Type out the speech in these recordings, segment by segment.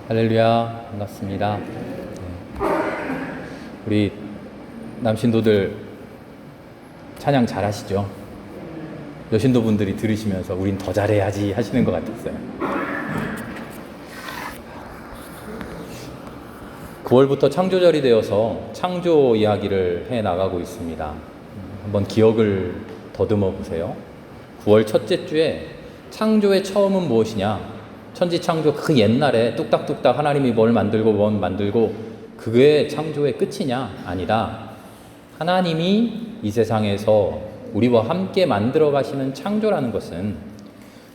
할렐루야, 반갑습니다. 우리 남신도들 찬양 잘하시죠? 여신도분들이 들으시면서 우린 더 잘해야지 하시는 것 같았어요. 9월부터 창조절이 되어서 창조 이야기를 해나가고 있습니다. 한번 기억을 더듬어 보세요. 9월 첫째 주에 창조의 처음은 무엇이냐? 천지창조 그 옛날에 뚝딱뚝딱 하나님이 뭘 만들고 그게 창조의 끝이냐? 아니다. 하나님이 이 세상에서 우리와 함께 만들어 가시는 창조라는 것은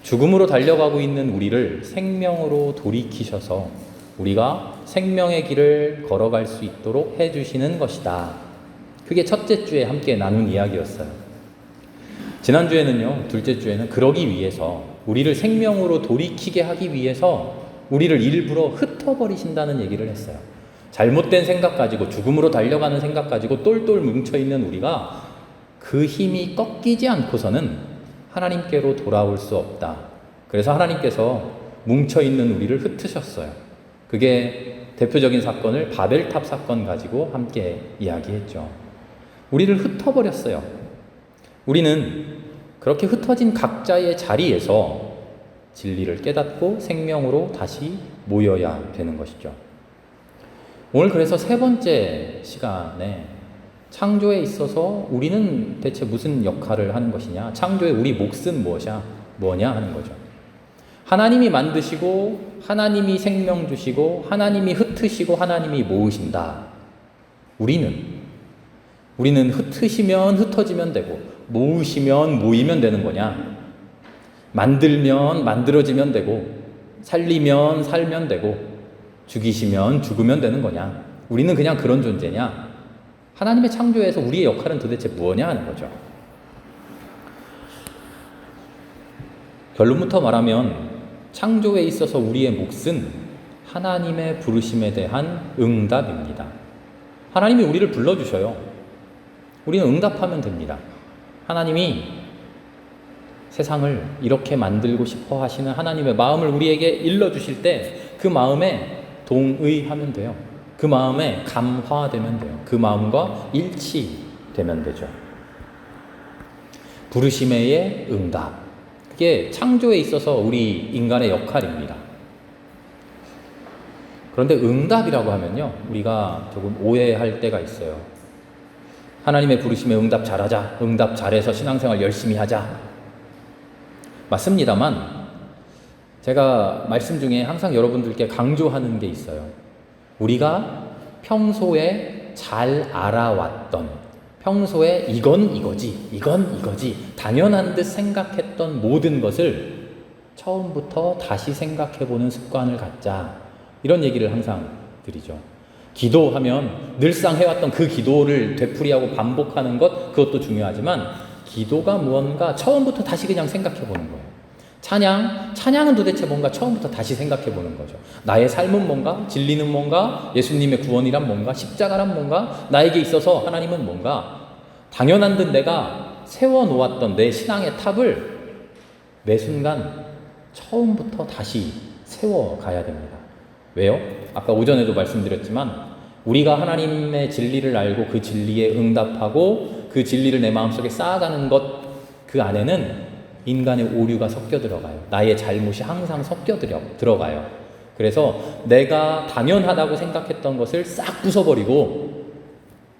죽음으로 달려가고 있는 우리를 생명으로 돌이키셔서 우리가 생명의 길을 걸어갈 수 있도록 해주시는 것이다. 그게 첫째 주에 함께 나눈 이야기였어요. 지난주에는요, 둘째 주에는 그러기 위해서 우리를 생명으로 돌이키게 하기 위해서 우리를 일부러 흩어버리신다는 얘기를 했어요. 잘못된 생각 가지고 죽음으로 달려가는 생각 가지고 똘똘 뭉쳐있는 우리가 그 힘이 꺾이지 않고서는 하나님께로 돌아올 수 없다. 그래서 하나님께서 뭉쳐있는 우리를 흩으셨어요. 그게 대표적인 사건을 바벨탑 사건 가지고 함께 이야기했죠. 우리를 흩어버렸어요. 우리는 그렇게 흩어진 각자의 자리에서 진리를 깨닫고 생명으로 다시 모여야 되는 것이죠. 오늘 그래서 세 번째 시간에 창조에 있어서 우리는 대체 무슨 역할을 하는 것이냐? 창조의 우리 몫은 뭐냐 하는 거죠. 하나님이 만드시고 하나님이 생명 주시고 하나님이 흩으시고 하나님이 모으신다. 우리는 흩으시면 흩어지면 되고 모으시면 모이면 되는 거냐? 만들면 만들어지면 되고 살리면 살면 되고 죽이시면 죽으면 되는 거냐? 우리는 그냥 그런 존재냐? 하나님의 창조에서 우리의 역할은 도대체 뭐냐 하는 거죠. 결론부터 말하면 창조에 있어서 우리의 몫은 하나님의 부르심에 대한 응답입니다. 하나님이 우리를 불러주셔요. 우리는 응답하면 됩니다. 하나님이 세상을 이렇게 만들고 싶어 하시는 하나님의 마음을 우리에게 일러주실 때 그 마음에 동의하면 돼요. 그 마음에 감화되면 돼요. 그 마음과 일치되면 되죠. 부르심의 응답. 그게 창조에 있어서 우리 인간의 역할입니다. 그런데 응답이라고 하면요, 우리가 조금 오해할 때가 있어요. 하나님의 부르심에 응답 잘하자, 응답 잘해서 신앙생활 열심히 하자. 맞습니다만 제가 말씀 중에 항상 여러분들께 강조하는 게 있어요. 우리가 평소에 잘 알아왔던, 평소에 이건 이거지 당연한 듯 생각했던 모든 것을 처음부터 다시 생각해보는 습관을 갖자. 이런 얘기를 항상 드리죠. 기도하면 늘상 해왔던 그 기도를 되풀이하고 반복하는 것, 그것도 중요하지만 기도가 무언가 처음부터 다시 그냥 생각해보는 거예요. 찬양은 도대체 뭔가 처음부터 다시 생각해보는 거죠. 나의 삶은 뭔가, 진리는 뭔가, 예수님의 구원이란 뭔가, 십자가란 뭔가, 나에게 있어서 하나님은 뭔가, 당연한 듯 내가 세워놓았던 내 신앙의 탑을 매 순간 처음부터 다시 세워가야 됩니다. 왜요? 아까 오전에도 말씀드렸지만 우리가 하나님의 진리를 알고 그 진리에 응답하고 그 진리를 내 마음속에 쌓아가는 것, 그 안에는 인간의 오류가 섞여 들어가요. 나의 잘못이 항상 섞여 들어가요. 그래서 내가 당연하다고 생각했던 것을 싹 부숴버리고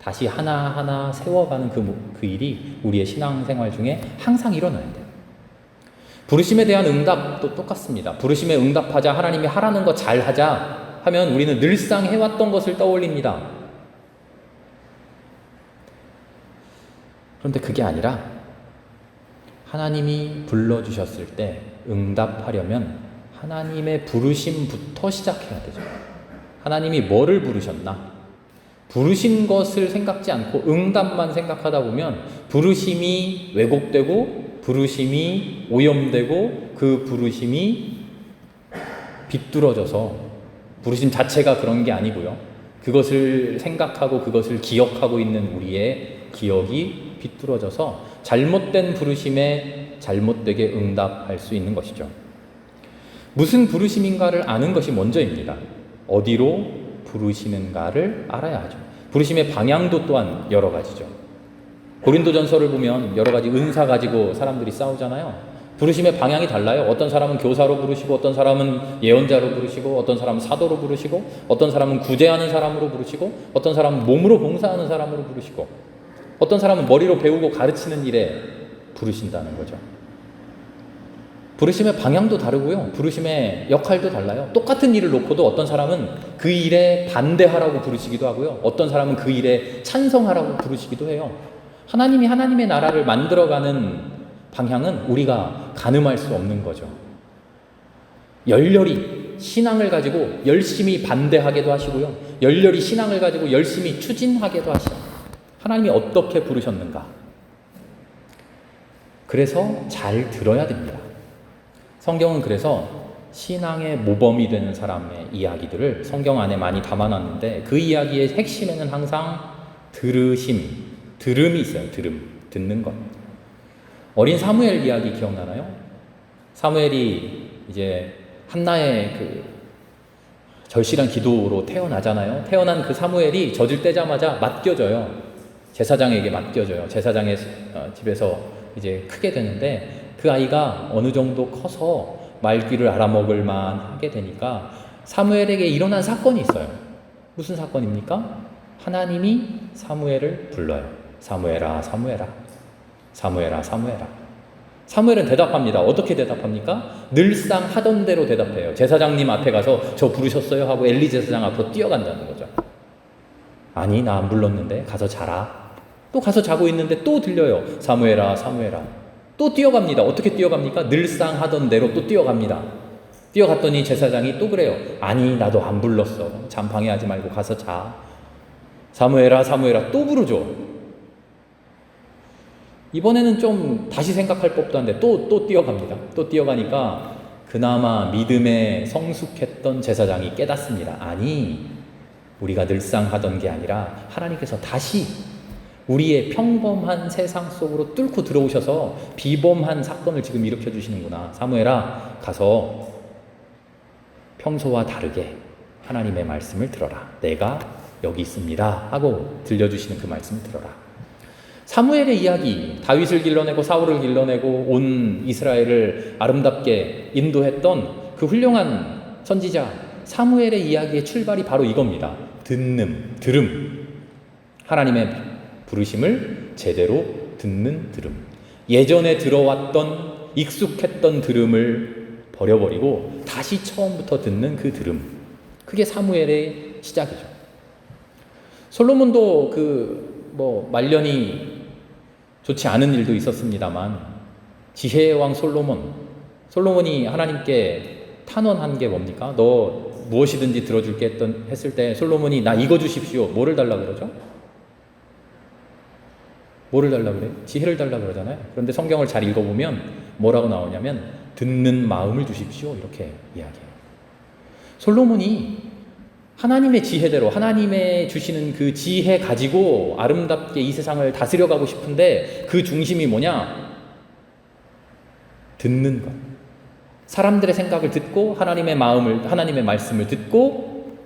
다시 하나하나 세워가는 그 일이 우리의 신앙생활 중에 항상 일어나야 돼요. 부르심에 대한 응답도 똑같습니다. 부르심에 응답하자, 하나님이 하라는 거 잘하자 하면 우리는 늘상 해왔던 것을 떠올립니다. 그런데 그게 아니라 하나님이 불러주셨을 때 응답하려면 하나님의 부르심부터 시작해야 되죠. 하나님이 뭐를 부르셨나? 부르신 것을 생각지 않고 응답만 생각하다 보면 부르심이 왜곡되고 부르심이 오염되고 그 부르심이 비뚤어져서, 부르심 자체가 그런 게 아니고요, 그것을 생각하고 그것을 기억하고 있는 우리의 기억이 비뚤어져서 잘못된 부르심에 잘못되게 응답할 수 있는 것이죠. 무슨 부르심인가를 아는 것이 먼저입니다. 어디로 부르시는가를 알아야 하죠. 부르심의 방향도 또한 여러 가지죠. 고린도전서를 보면 여러 가지 은사 가지고 사람들이 싸우잖아요. 부르심의 방향이 달라요. 어떤 사람은 교사로 부르시고, 어떤 사람은 예언자로 부르시고, 어떤 사람은 사도로 부르시고, 어떤 사람은 구제하는 사람으로 부르시고, 어떤 사람은 몸으로 봉사하는 사람으로 부르시고, 어떤 사람은 머리로 배우고 가르치는 일에 부르신다는 거죠. 부르심의 방향도 다르고요. 부르심의 역할도 달라요. 똑같은 일을 놓고도 어떤 사람은 그 일에 반대하라고 부르시기도 하고요. 어떤 사람은 그 일에 찬성하라고 부르시기도 해요. 하나님이 하나님의 나라를 만들어가는 방향은 우리가 가늠할 수 없는 거죠. 열렬히 신앙을 가지고 열심히 반대하게도 하시고요. 열렬히 신앙을 가지고 열심히 추진하게도 하시고, 하나님이 어떻게 부르셨는가. 그래서 잘 들어야 됩니다. 성경은 그래서 신앙의 모범이 되는 사람의 이야기들을 성경 안에 많이 담아놨는데, 그 이야기의 핵심에는 항상 들음이 있어요. 듣는 것. 어린 사무엘 이야기 기억나나요? 사무엘이 이제 한나의 그 절실한 기도로 태어나잖아요. 태어난 그 사무엘이 젖을 떼자마자 맡겨져요. 제사장에게 맡겨져요. 제사장의 집에서 이제 크게 되는데, 그 아이가 어느 정도 커서 말귀를 알아먹을 만하게 되니까 사무엘에게 일어난 사건이 있어요. 무슨 사건입니까? 하나님이 사무엘을 불러요. 사무엘아, 사무엘아. 사무엘아, 사무엘아. 사무엘은 대답합니다. 어떻게 대답합니까? 늘상 하던 대로 대답해요. 제사장님 앞에 가서 저 부르셨어요? 하고 엘리 제사장 앞으로 뛰어간다는 거죠. 아니, 나 안 불렀는데 가서 자라. 또 가서 자고 있는데 또 들려요. 사무엘아, 사무엘아. 또 뛰어갑니다. 어떻게 뛰어갑니까? 늘상 하던 대로 또 뛰어갑니다. 뛰어갔더니 제사장이 또 그래요. 아니, 나도 안 불렀어. 잠 방해하지 말고 가서 자. 사무엘아, 사무엘아. 또 부르죠. 이번에는 좀 다시 생각할 법도 한데 또 뛰어갑니다. 또 뛰어가니까 그나마 믿음에 성숙했던 제사장이 깨닫습니다. 아니, 우리가 늘상 하던 게 아니라 하나님께서 다시 우리의 평범한 세상 속으로 뚫고 들어오셔서 비범한 사건을 지금 일으켜 주시는구나. 사무엘아, 가서 평소와 다르게 하나님의 말씀을 들어라. 내가 여기 있습니다 하고 들려주시는 그 말씀을 들어라. 사무엘의 이야기, 다윗을 길러내고 사울을 길러내고 온 이스라엘을 아름답게 인도했던 그 훌륭한 선지자 사무엘의 이야기의 출발이 바로 이겁니다. 들음. 하나님의 부르심을 제대로 듣는 들음. 예전에 들어왔던 익숙했던 들음을 버려버리고 다시 처음부터 듣는 그 들음. 그게 사무엘의 시작이죠. 솔로몬도 말년이 좋지 않은 일도 있었습니다만, 지혜의 왕 솔로몬이 하나님께 탄원한 게 뭡니까? 너 무엇이든지 들어줄게 했을 때 솔로몬이 나 이거 주십시오. 뭐를 달라 그러죠? 뭐를 달라 그래요? 지혜를 달라 그러잖아요. 그런데 성경을 잘 읽어보면 뭐라고 나오냐면 듣는 마음을 주십시오. 이렇게 이야기해요. 솔로몬이 하나님의 지혜대로 하나님의 주시는 그 지혜 가지고 아름답게 이 세상을 다스려가고 싶은데 그 중심이 뭐냐? 듣는 것. 사람들의 생각을 듣고 하나님의 말씀을 듣고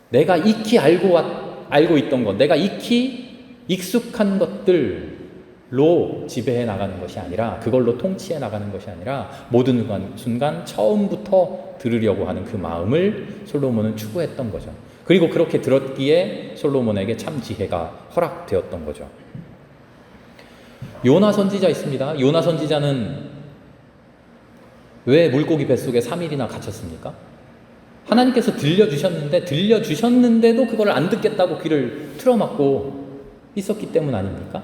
내가 익히 알고 있던 것, 내가 익히 익숙한 것들로 지배해 나가는 것이 아니라, 그걸로 통치해 나가는 것이 아니라 모든 순간 처음부터 들으려고 하는 그 마음을 솔로몬은 추구했던 거죠. 그리고 그렇게 들었기에 솔로몬에게 참 지혜가 허락되었던 거죠. 요나 선지자 있습니다. 요나 선지자는 왜 물고기 뱃속에 3일이나 갇혔습니까? 하나님께서 들려주셨는데도 그걸 안 듣겠다고 귀를 틀어막고 있었기 때문 아닙니까?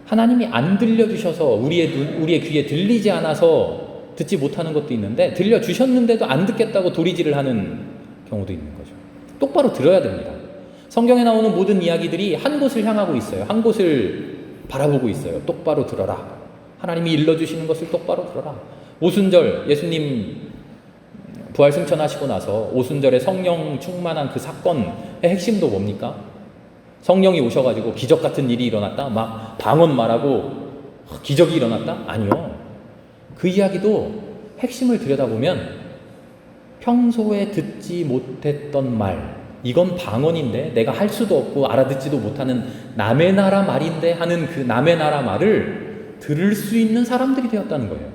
하나님이 안 들려주셔서 우리의 귀에 들리지 않아서 듣지 못하는 것도 있는데, 들려주셨는데도 안 듣겠다고 도리질을 하는 경우도 있는 거죠. 똑바로 들어야 됩니다. 성경에 나오는 모든 이야기들이 한 곳을 향하고 있어요. 한 곳을 바라보고 있어요. 똑바로 들어라. 하나님이 일러주시는 것을 똑바로 들어라. 오순절, 예수님 부활 승천하시고 나서 오순절에 성령 충만한 그 사건의 핵심도 뭡니까? 성령이 오셔가지고 기적 같은 일이 일어났다? 막 방언 말하고 기적이 일어났다? 아니요. 그 이야기도 핵심을 들여다보면 평소에 듣지 못했던 말, 이건 방언인데 내가 할 수도 없고 알아듣지도 못하는 남의 나라 말인데 하는 그 남의 나라 말을 들을 수 있는 사람들이 되었다는 거예요.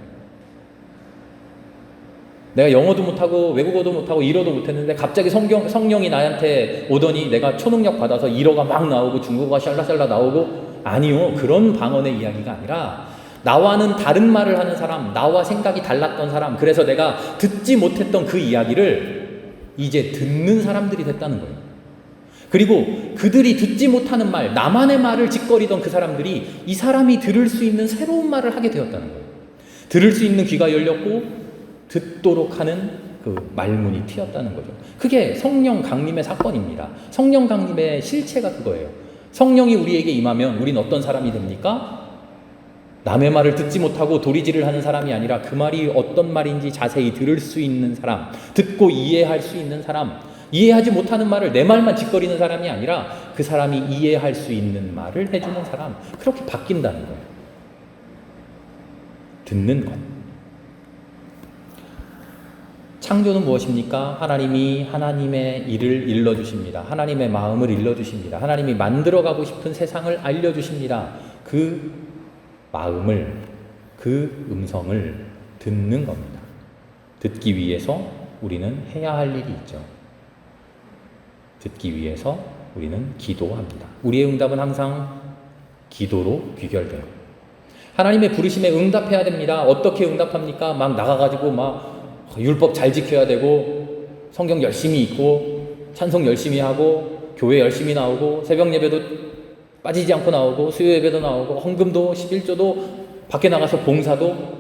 내가 영어도 못하고 외국어도 못하고 일어도 못했는데 갑자기 성령이 나한테 오더니 내가 초능력 받아서 일어가 막 나오고 중국어가 샬라샬라 나오고, 아니요, 그런 방언의 이야기가 아니라 나와는 다른 말을 하는 사람, 나와 생각이 달랐던 사람, 그래서 내가 듣지 못했던 그 이야기를 이제 듣는 사람들이 됐다는 거예요. 그리고 그들이 듣지 못하는 말, 나만의 말을 짓거리던 그 사람들이 이 사람이 들을 수 있는 새로운 말을 하게 되었다는 거예요. 들을 수 있는 귀가 열렸고 듣도록 하는 그 말문이 트였다는 거죠. 그게 성령 강림의 사건입니다. 성령 강림의 실체가 그거예요. 성령이 우리에게 임하면 우린 어떤 사람이 됩니까? 남의 말을 듣지 못하고 도리질을 하는 사람이 아니라 그 말이 어떤 말인지 자세히 들을 수 있는 사람, 듣고 이해할 수 있는 사람, 이해하지 못하는 말을 내 말만 짓거리는 사람이 아니라 그 사람이 이해할 수 있는 말을 해주는 사람, 그렇게 바뀐다는 거예요. 듣는 것. 창조는 무엇입니까? 하나님이 하나님의 일을 일러주십니다. 하나님의 마음을 일러주십니다. 하나님이 만들어가고 싶은 세상을 알려주십니다. 그 마음을, 그 음성을 듣는 겁니다. 듣기 위해서 우리는 해야 할 일이 있죠. 듣기 위해서 우리는 기도합니다. 우리의 응답은 항상 기도로 귀결돼요. 하나님의 부르심에 응답해야 됩니다. 어떻게 응답합니까? 막 나가가지고 막 율법 잘 지켜야 되고 성경 열심히 읽고 찬송 열심히 하고 교회 열심히 나오고 새벽 예배도 빠지지 않고 나오고 수요 예배도 나오고 헌금도 11조도 밖에 나가서 봉사도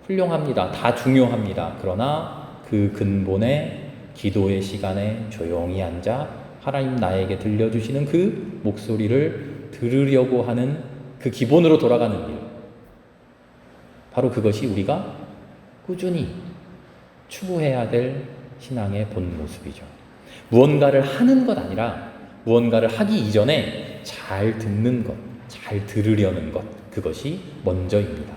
훌륭합니다. 다 중요합니다. 그러나 그 근본에 기도의 시간에 조용히 앉아 하나님 나에게 들려주시는 그 목소리를 들으려고 하는 그 기본으로 돌아가는 일, 바로 그것이 우리가 꾸준히 추구해야 될 신앙의 본 모습이죠. 무언가를 하는 것 아니라 무언가를 하기 이전에 잘 듣는 것, 잘 들으려는 것, 그것이 먼저입니다.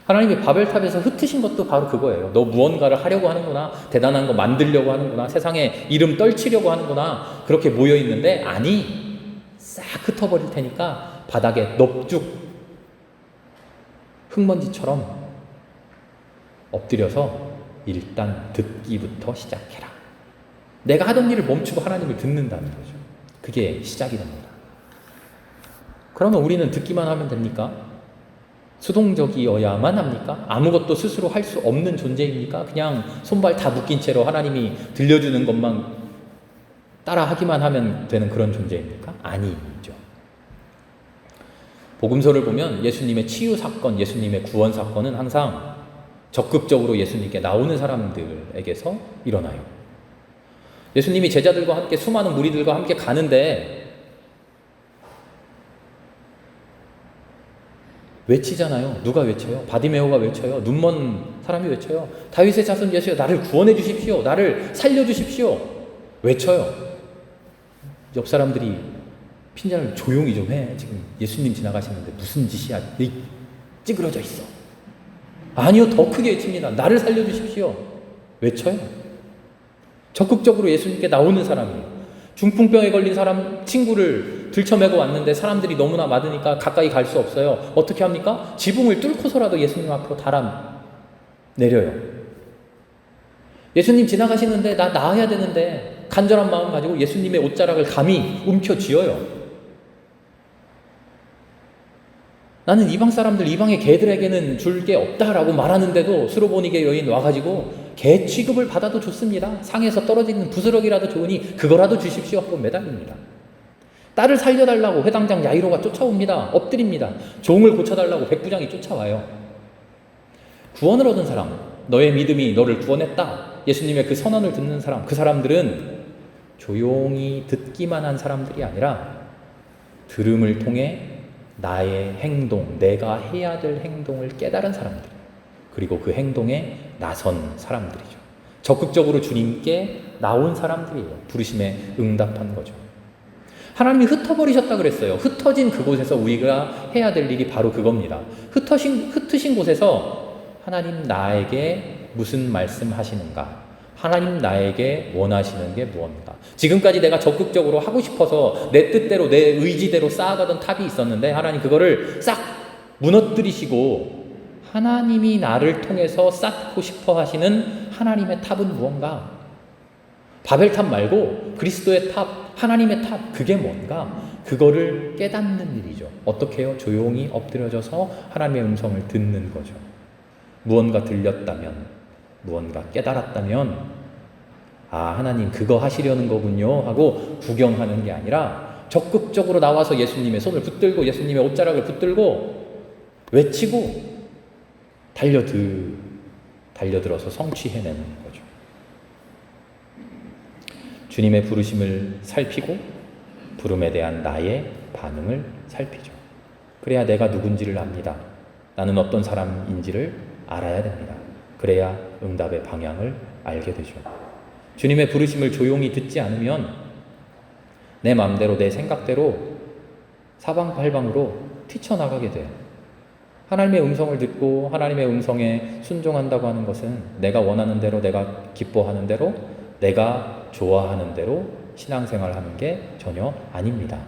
하나님이 바벨탑에서 흩으신 것도 바로 그거예요. 너 무언가를 하려고 하는구나, 대단한 거 만들려고 하는구나, 세상에 이름 떨치려고 하는구나, 그렇게 모여있는데, 아니, 싹 흩어버릴 테니까 바닥에 넙죽 흙먼지처럼 엎드려서 일단 듣기부터 시작해라. 내가 하던 일을 멈추고 하나님을 듣는다는 거죠. 그게 시작이 됩니다. 그러면 우리는 듣기만 하면 됩니까? 수동적이어야만 합니까? 아무것도 스스로 할 수 없는 존재입니까? 그냥 손발 다 묶인 채로 하나님이 들려주는 것만 따라 하기만 하면 되는 그런 존재입니까? 아니죠. 복음서를 보면 예수님의 치유 사건, 예수님의 구원 사건은 항상 적극적으로 예수님께 나오는 사람들에게서 일어나요. 예수님이 제자들과 함께 수많은 무리들과 함께 가는데 외치잖아요. 누가 외쳐요? 바디메오가 외쳐요. 눈먼 사람이 외쳐요. 다윗의 자손 예수여, 나를 구원해 주십시오. 나를 살려 주십시오. 외쳐요. 옆 사람들이 핀잔을 조용히 좀 해. 지금 예수님 지나가시는데 무슨 짓이야? 찌그러져 있어. 아니요, 더 크게 외칩니다. 나를 살려 주십시오. 외쳐요. 적극적으로 예수님께 나오는 사람이에요. 중풍병에 걸린 사람 친구를 들쳐매고 왔는데 사람들이 너무나 많으니까 가까이 갈 수 없어요. 어떻게 합니까? 지붕을 뚫고서라도 예수님 앞으로 달아 내려요. 예수님 지나가시는데 나 나아야 되는데 간절한 마음 가지고 예수님의 옷자락을 감히 움켜쥐어요. 나는 이방 사람들, 이방의 개들에게는 줄 게 없다라고 말하는데도 수로보니게 여인 와가지고 개 취급을 받아도 좋습니다. 상에서 떨어지는 부스러기라도 좋으니 그거라도 주십시오 하고 매달립니다. 딸을 살려달라고 회당장 야이로가 쫓아옵니다. 엎드립니다. 종을 고쳐달라고 백부장이 쫓아와요. 구원을 얻은 사람, 너의 믿음이 너를 구원했다, 예수님의 그 선언을 듣는 사람, 그 사람들은 조용히 듣기만 한 사람들이 아니라 들음을 통해 나의 행동, 내가 해야 될 행동을 깨달은 사람들, 그리고 그 행동에 나선 사람들이죠. 적극적으로 주님께 나온 사람들이에요. 부르심에 응답한 거죠. 하나님이 흩어버리셨다 그랬어요. 흩어진 그곳에서 우리가 해야 될 일이 바로 그겁니다. 흩으신 곳에서 하나님 나에게 무슨 말씀하시는가, 하나님 나에게 원하시는 게 무언가? 지금까지 내가 적극적으로 하고 싶어서 내 뜻대로 내 의지대로 쌓아가던 탑이 있었는데 하나님 그거를 싹 무너뜨리시고 하나님이 나를 통해서 쌓고 싶어 하시는 하나님의 탑은 무언가? 바벨탑 말고 그리스도의 탑, 하나님의 탑, 그게 뭔가? 그거를 깨닫는 일이죠. 어떻게 해요? 조용히 엎드려져서 하나님의 음성을 듣는 거죠. 무언가 들렸다면, 무언가 깨달았다면, 아, 하나님 그거 하시려는 거군요 하고 구경하는 게 아니라 적극적으로 나와서 예수님의 손을 붙들고 예수님의 옷자락을 붙들고 외치고 달려들어서 성취해내는 거죠. 주님의 부르심을 살피고 부름에 대한 나의 반응을 살피죠. 그래야 내가 누군지를 압니다. 나는 어떤 사람인지를 알아야 됩니다. 그래야 응답의 방향을 알게 되죠. 주님의 부르심을 조용히 듣지 않으면 내 마음대로 내 생각대로 사방팔방으로 튀쳐나가게 돼요. 하나님의 음성을 듣고 하나님의 음성에 순종한다고 하는 것은 내가 원하는 대로, 내가 기뻐하는 대로, 내가 좋아하는 대로 신앙생활하는 게 전혀 아닙니다.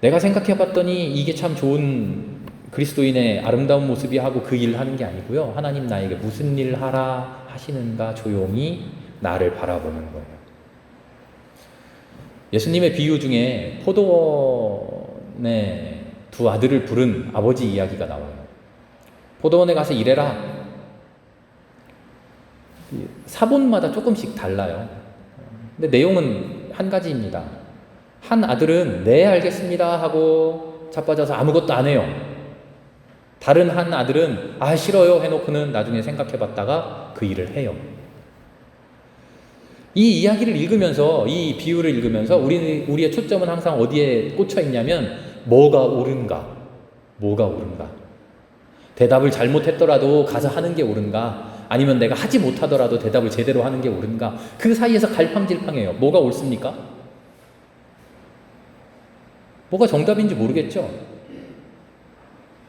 내가 생각해 봤더니 이게 참 좋은 그리스도인의 아름다운 모습이 하고 그 일을 하는 게 아니고요. 하나님 나에게 무슨 일 하라 하시는가 조용히 나를 바라보는 거예요. 예수님의 비유 중에 포도원의 두 아들을 부른 아버지 이야기가 나와요. 포도원에 가서 일해라. 사본마다 조금씩 달라요. 근데 내용은 한 가지입니다. 한 아들은 네 알겠습니다 하고 자빠져서 아무것도 안 해요. 다른 한 아들은 아 싫어요 해놓고는 나중에 생각해봤다가 그 일을 해요. 이 이야기를 읽으면서, 이 비유를 읽으면서 우리의 초점은 항상 어디에 꽂혀 있냐면 뭐가 옳은가? 뭐가 옳은가? 대답을 잘못했더라도 가서 하는 게 옳은가? 아니면 내가 하지 못하더라도 대답을 제대로 하는 게 옳은가? 그 사이에서 갈팡질팡해요. 뭐가 옳습니까? 뭐가 정답인지 모르겠죠?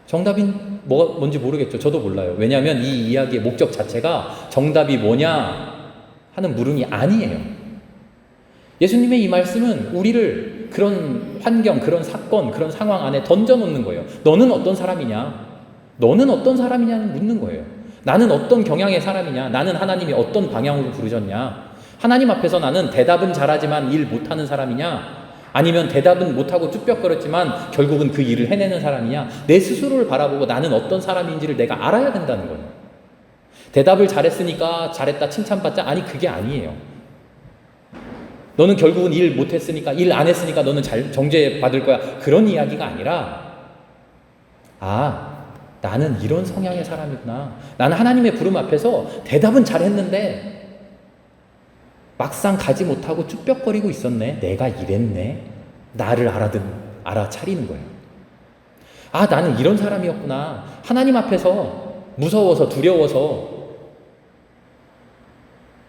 정답이 뭔지 모르겠죠. 저도 몰라요. 왜냐하면 이 이야기의 목적 자체가 정답이 뭐냐 하는 물음이 아니에요. 예수님의 이 말씀은 우리를 그런 환경, 그런 사건, 그런 상황 안에 던져놓는 거예요. 너는 어떤 사람이냐? 너는 어떤 사람이냐는 묻는 거예요. 나는 어떤 경향의 사람이냐? 나는 하나님이 어떤 방향으로 부르셨냐? 하나님 앞에서 나는 대답은 잘하지만 일 못하는 사람이냐? 아니면 대답은 못하고 쭈뼛거렸지만 결국은 그 일을 해내는 사람이냐? 내 스스로를 바라보고 나는 어떤 사람인지를 내가 알아야 된다는 거예요. 대답을 잘했으니까 잘했다 칭찬받자? 아니 그게 아니에요. 너는 결국은 일 못했으니까, 일 안 했으니까 너는 정죄받을 거야. 그런 이야기가 아니라 아, 나는 이런 성향의 사람이구나. 나는 하나님의 부름 앞에서 대답은 잘했는데 막상 가지 못하고 쭈뼛거리고 있었네. 내가 이랬네. 나를 알아차리는 거예요. 아, 나는 이런 사람이었구나. 하나님 앞에서 무서워서 두려워서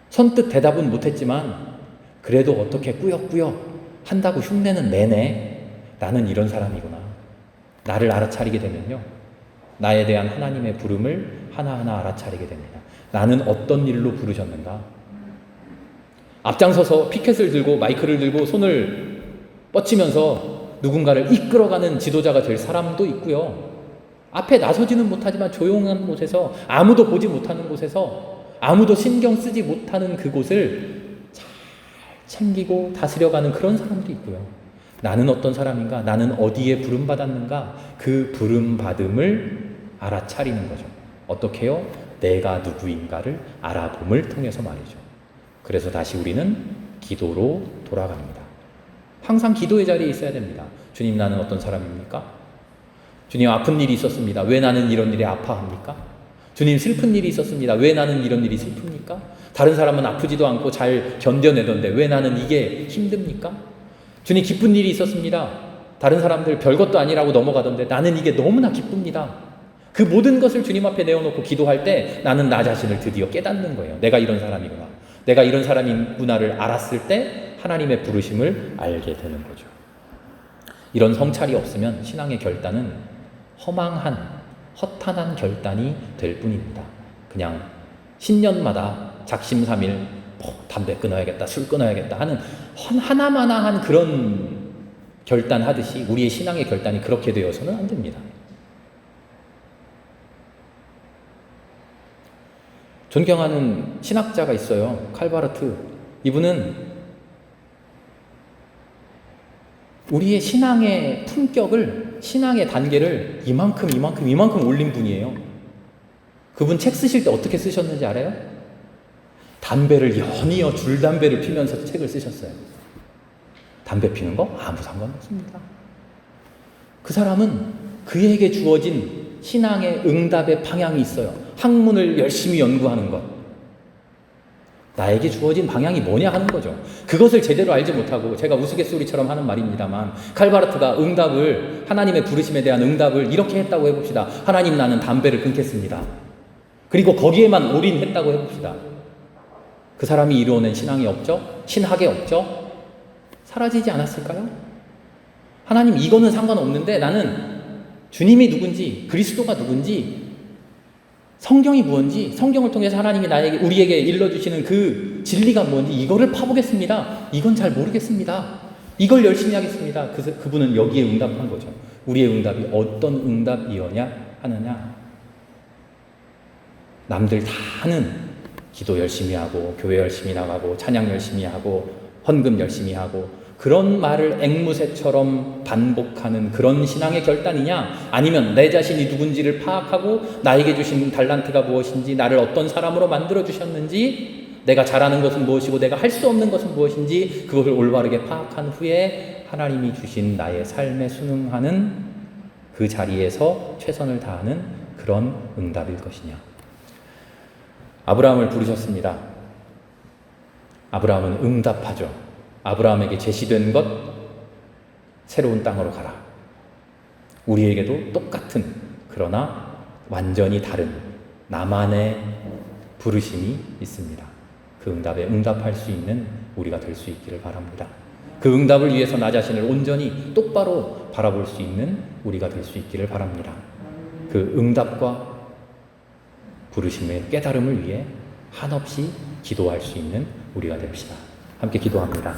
선뜻 대답은 못했지만 그래도 어떻게 꾸역꾸역 한다고 흉내는 내네. 나는 이런 사람이구나. 나를 알아차리게 되면요, 나에 대한 하나님의 부름을 하나하나 알아차리게 됩니다. 나는 어떤 일로 부르셨는가? 앞장서서 피켓을 들고 마이크를 들고 손을 뻗치면서 누군가를 이끌어가는 지도자가 될 사람도 있고요. 앞에 나서지는 못하지만 조용한 곳에서, 아무도 보지 못하는 곳에서, 아무도 신경 쓰지 못하는 그곳을 잘 챙기고 다스려가는 그런 사람도 있고요. 나는 어떤 사람인가? 나는 어디에 부름받았는가? 그 부름받음을 알아차리는 거죠. 어떻게 해요? 내가 누구인가를 알아봄을 통해서 말이죠. 그래서 다시 우리는 기도로 돌아갑니다. 항상 기도의 자리에 있어야 됩니다. 주님, 나는 어떤 사람입니까? 주님, 아픈 일이 있었습니다. 왜 나는 이런 일에 아파합니까? 주님, 슬픈 일이 있었습니다. 왜 나는 이런 일이 슬픕니까? 다른 사람은 아프지도 않고 잘 견뎌내던데 왜 나는 이게 힘듭니까? 주님, 기쁜 일이 있었습니다. 다른 사람들 별것도 아니라고 넘어가던데 나는 이게 너무나 기쁩니다. 그 모든 것을 주님 앞에 내어놓고 기도할 때 나는 나 자신을 드디어 깨닫는 거예요. 내가 이런 사람이구나. 내가 이런 사람이구나를 알았을 때 하나님의 부르심을 알게 되는 거죠. 이런 성찰이 없으면 신앙의 결단은 허망한, 허탄한 결단이 될 뿐입니다. 그냥 신년마다 작심삼일 담배 끊어야겠다, 술 끊어야겠다 하는 하나마나한 그런 결단하듯이 우리의 신앙의 결단이 그렇게 되어서는 안 됩니다. 존경하는 신학자가 있어요. 칼바르트. 이분은 우리의 신앙의 품격을, 신앙의 단계를 이만큼 올린 분이에요. 그분 책 쓰실 때 어떻게 쓰셨는지 알아요? 담배를 연이어 줄담배를 피면서 책을 쓰셨어요. 담배 피는 거 아무 상관없습니다. 그 사람은 그에게 주어진 신앙의 응답의 방향이 있어요. 학문을 열심히 연구하는 것. 나에게 주어진 방향이 뭐냐 하는 거죠. 그것을 제대로 알지 못하고, 제가 우스갯소리처럼 하는 말입니다만, 칼바르트가 응답을, 하나님의 부르심에 대한 응답을 이렇게 했다고 해봅시다. 하나님, 나는 담배를 끊겠습니다. 그리고 거기에만 올인했다고 해봅시다. 그 사람이 이루어낸 신앙이 없죠? 신학이 없죠? 사라지지 않았을까요? 하나님, 이거는 상관없는데 나는 주님이 누군지, 그리스도가 누군지, 성경이 무엇인지, 성경을 통해서 하나님이 우리에게 일러주시는 그 진리가 뭔지 이거를 파보겠습니다. 이건 잘 모르겠습니다. 이걸 열심히 하겠습니다. 그분은 여기에 응답한 거죠. 우리의 응답이 어떤 응답이었냐 남들 다 하는 기도 열심히 하고, 교회 열심히 나가고, 찬양 열심히 하고, 헌금 열심히 하고, 그런 말을 앵무새처럼 반복하는 그런 신앙의 결단이냐, 아니면 내 자신이 누군지를 파악하고 나에게 주신 달란트가 무엇인지, 나를 어떤 사람으로 만들어 주셨는지, 내가 잘하는 것은 무엇이고 내가 할 수 없는 것은 무엇인지 그것을 올바르게 파악한 후에 하나님이 주신 나의 삶에 순응하는 그 자리에서 최선을 다하는 그런 응답일 것이냐. 아브라함을 부르셨습니다. 아브라함은 응답하죠. 아브라함에게 제시된 것, 새로운 땅으로 가라. 우리에게도 똑같은, 그러나 완전히 다른 나만의 부르심이 있습니다. 그 응답에 응답할 수 있는 우리가 될 수 있기를 바랍니다. 그 응답을 위해서 나 자신을 온전히 똑바로 바라볼 수 있는 우리가 될 수 있기를 바랍니다. 그 응답과 부르심의 깨달음을 위해 한없이 기도할 수 있는 우리가 됩시다. 함께 기도합니다.